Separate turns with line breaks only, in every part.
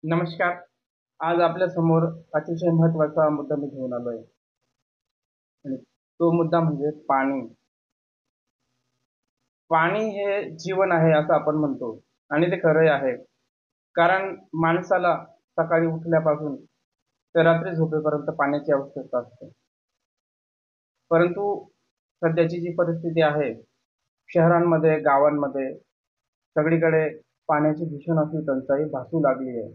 नमस्कार. आज आपल्या समोर अतिशय महत्त्वाचा मुद्दा मी घेऊन आलोय आणि तो मुद्दा म्हणजे पाणी. पाणी हे जीवन आहे असं आपण म्हणतो आणि ते खरंही आहे. कारण माणसाला सकाळी उठल्यापासून ते रात्री झोपेपर्यंत पाण्याची आवश्यकता असते. परंतु सध्याची जी परिस्थिती आहे, शहरांमध्ये, गावांमध्ये सगळीकडे पाण्याची भीषण अशी टंचाई भासू लागली आहे.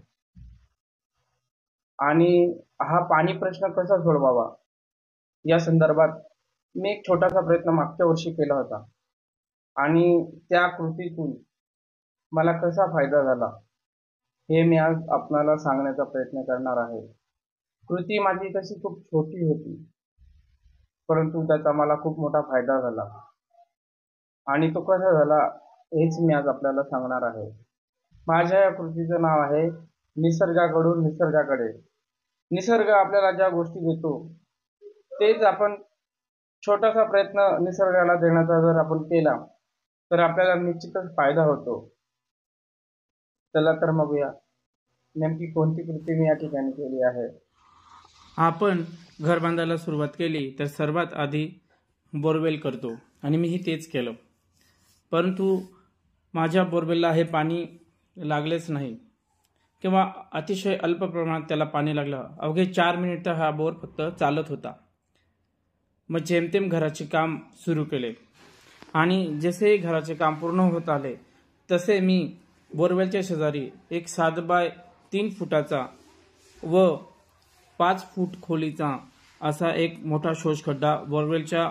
आणि हा पाणी प्रश्न कसा सोडवावा या संदर्भात मी एक छोटासा प्रयत्न मागच्या वर्षी केला होता आणि त्या कृतीतून मला कसा फायदा झाला हे मी आज आपणाला सांगण्याचा प्रयत्न करणार आहे. कृती माझी तशी खूप छोटी होती, परंतु त्याचा मला खूप मोठा फायदा झाला आणि तो कसा झाला हेच मी आज आपल्याला सांगणार आहे. माझ्या या कृतीचं नाव आहे निसर्गाकडून निसर्गाकडे. निसर्ग आपल्याला ज्या गोष्टी देतो तेच आपण छोटासा प्रयत्न निसर्गाला देण्याचा जर आपण केला तर आपल्याला निश्चितच फायदा होतो. चला तर बघूया नेमकी कोणती कृती मी या ठिकाणी केली आहे.
आपण घर बांधायला सुरुवात केली तर सर्वात आधी बोरवेल करतो आणि मीही तेच केलं. परंतु माझ्या बोरवेलला हे पाणी लागलेच नाही किंवा अतिशय अल्प प्रमाणात त्याला पाणी लागलं. अवघे 4 मिनिट हा बोर फक्त चालत होता. मग जेमतेम घराचे काम सुरू केले आणि जसे घराचे काम पूर्ण होत आले तसे मी बोरवेलच्या शेजारी एक 7 बाय 3 फुटाचा व 5 फूट खोलीचा असा एक मोठा शोषखड्डा बोरवेलच्या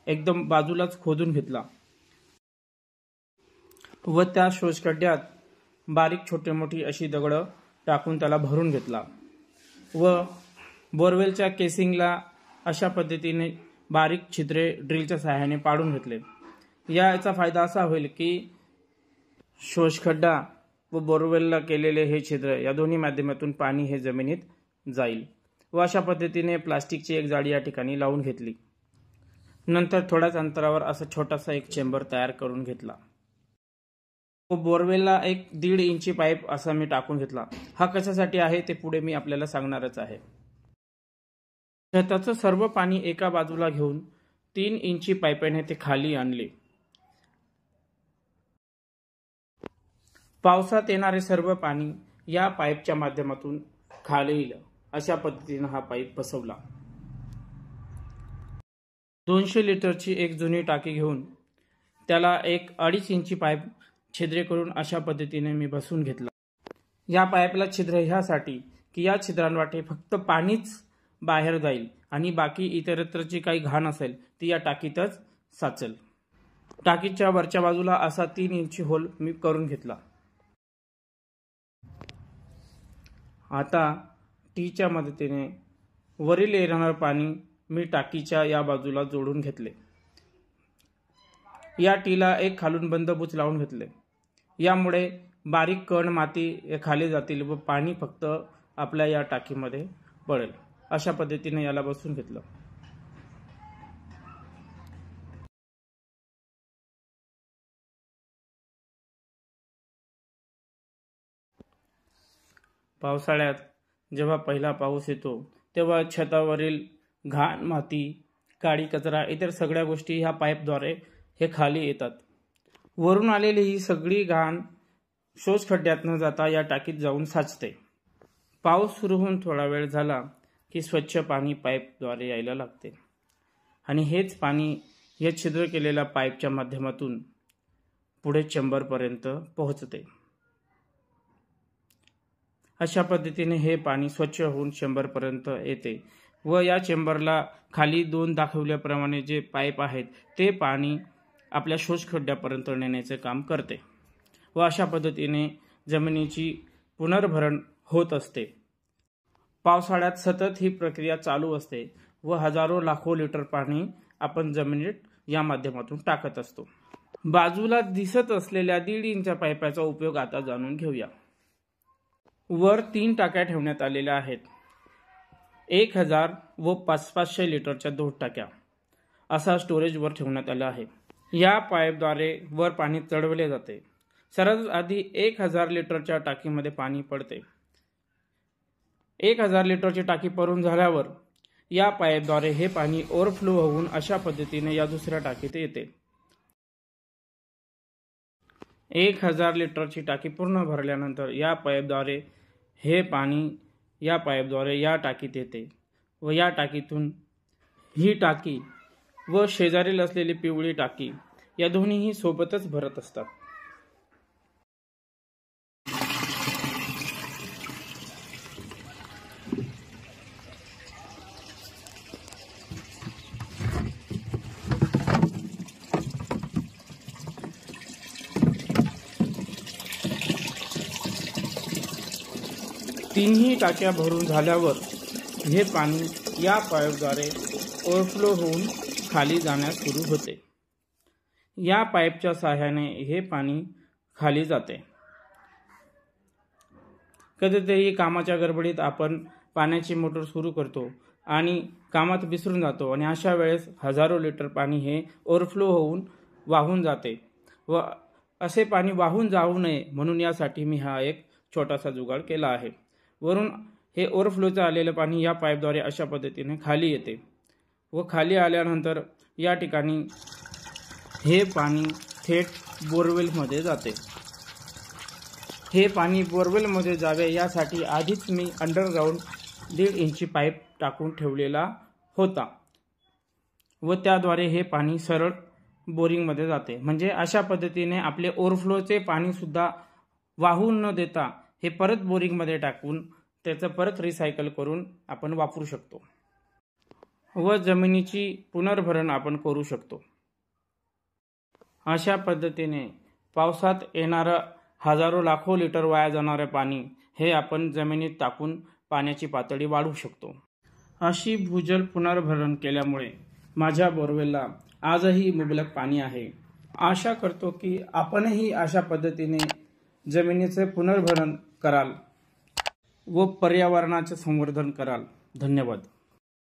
एकदम बाजूलाच खोदून घेतला व त्या शोषखड्ड्यात बारीक छोटे मोठी अशी दगडं टाकून त्याला भरून घेतला व बोरवेलच्या केसिंगला अशा पद्धतीने बारीक छिद्रे ड्रिलच्या सहाय्याने पाडून घेतले. याचा फायदा असा होईल की शोषखड्डा व बोरवेलला केलेले हे छिद्र या दोन्ही माध्यमातून पाणी हे जमिनीत जाईल व अशा पद्धतीने प्लास्टिकची एक जाळी या ठिकाणी लावून घेतली. नंतर थोड्याच अंतरावर असा छोटासा एक चेंबर तयार करून घेतला व बोरवेलला एक 1.5 इंची पाईप असा मी टाकून घेतला. हा कशासाठी आहे ते पुढे मी आपल्याला सांगणारच आहे. त्याचं सर्व पाणी एका बाजूला घेऊन 3 इंची पाईपाने ते खाली आणले. पावसात येणारे सर्व पाणी या पाईपच्या माध्यमातून खाली येईल अशा पद्धतीने हा पाईप बसवला. 200 लिटरची एक जुनी टाकी घेऊन त्याला एक 2.5 इंची पाईप छिद्रे करून अशा पद्धतीने मी बसवून घेतला. या पाईपला छिद्र ह्यासाठी की या छिद्रांवाटे फक्त पाणीच बाहेर जाईल आणि बाकी इतरत्रची काही घाण असेल ती या टाकीतच साचेल. टाकीच्या वरच्या बाजूला असा 3 इंची होल मी करून घेतला. आता टीच्या मदतीने वरील येणारं पाणी मी टाकीच्या या बाजूला जोडून घेतले. या टीला एक खालून बंद बुच लावून घेतले. यामुळे बारीक कण माती खाली जातील व पाणी फक्त आपल्या या टाकीमध्ये पडेल. अशा पद्धतीने याला बसवून घेतलं. पावसाळ्यात जेव्हा पहिला पाऊस येतो तेव्हा छतावरील घाण माती, काडी कचरा इतर सगळ्या गोष्टी ह्या पाईपद्वारे हे खाली येतात. वरून आलेली ही सगळी घाण शोषखड्ड्यात न जाता या टाकीत जाऊन साचते. पाऊस सुरू होऊन थोडा वेळ झाला की स्वच्छ पाणी पाईपद्वारे यायला लागते आणि हेच पाणी या छिद्र केलेल्या पाईपच्या माध्यमातून पुढे चेंबरपर्यंत पोहोचते. अशा पद्धतीने हे पाणी स्वच्छ होऊन चेंबरपर्यंत येते व या चेंबरला खाली 2 दाखवल्याप्रमाणे जे पाईप आहेत ते पाणी आपल्या शोषखड्ड्यापर्यंत नेण्याचे काम करते व अशा पद्धतीने जमिनीची पुनर्भरण होत असते. पावसाळ्यात सतत ही प्रक्रिया चालू असते व हजारो लाखो लिटर पाणी आपण जमिनीत या माध्यमातून टाकत असतो. बाजूला दिसत असलेल्या 1.5 इंच पाईपाचा उपयोग आता जाणून घेऊया. वर 3 टाक्या ठेवण्यात आलेल्या आहेत. 1000 व 500 लिटरच्या 2 टाक्या असा स्टोरेज वर ठेवण्यात आला आहे. या पाईपद्वारे वर पाणी चढवले जाते. सर्वात आधी 1000 लिटरच्या टाकीमध्ये पाणी पडते 1000 लिटरची टाकी भरून झाल्यावर या पाईपद्वारे हे पाणी ओव्हरफ्लो होऊन अशा पद्धतीने या दुसऱ्या टाकीत येते। 1000 लिटरची टाकी पूर्ण भरल्यानंतर या पाईपद्वारे हे पाणी या टाकीत येते व या टाकीतून ही टाकी व शेजारील असलेली पिवळी टाकी या दोन्हीही सोबतच भरत असतात। तीनही टाक्या भरून झाल्यावर हे पाणी या पाईपद्वारे ओव्हरफ्लो होऊन खाली जाण्यास सुरू होते। या पाईपच्या सहाय्याने हे पाणी खाली जाते। कधीतरी कामाच्या गडबडीत आपण पाण्याची मोटर सुरू करतो आणि कामात विसरून जातो आणि अशा वेळेस हजारो लिटर पाणी हे ओव्हरफ्लो होऊन वाहून जाते व असे पाणी वाहून जाऊ नये म्हणून यासाठी मी हा एक छोटासा जुगाड केला आहे। वरून हे ओव्हरफ्लोचं आलेलं पाणी या पाईपद्वारे अशा पद्धतीने खाली येते व खाली आल्यानंतर या ठिकाणी हे पाणी थेट बोरवेलमध्ये जाते। हे पाणी बोरवेलमध्ये जावे यासाठी आधीच मी अंडरग्राऊंड 1.5 इंची पाईप टाकून ठेवलेला होता व त्याद्वारे हे पाणी सरळ बोरिंगमध्ये जाते। म्हणजे अशा पद्धतीने आपले ओव्हरफ्लोचे पाणी सुद्धा वाहून न देता हे परत बोरिंगमध्ये टाकून त्याचं परत रिसायकल करून आपण वापरू शकतो व जमिनीची पुनर्भरण आपण करू शकतो। अशा पद्धतीने पावसात येणारं हजारो लाखो लिटर वाया जाणारे पाणी हे आपण जमिनीत टाकून पाण्याची पातळी वाढवू शकतो। अशी भूजल पुनर्भरण केल्यामुळे माझ्या बोरवेलला आजही मुबलक पाणी आहे। आशा करतो की आपणही अशा पद्धतीने जमिनीचे पुनर्भरण कराल व पर्यावरणाचे संवर्धन कराल। धन्यवाद।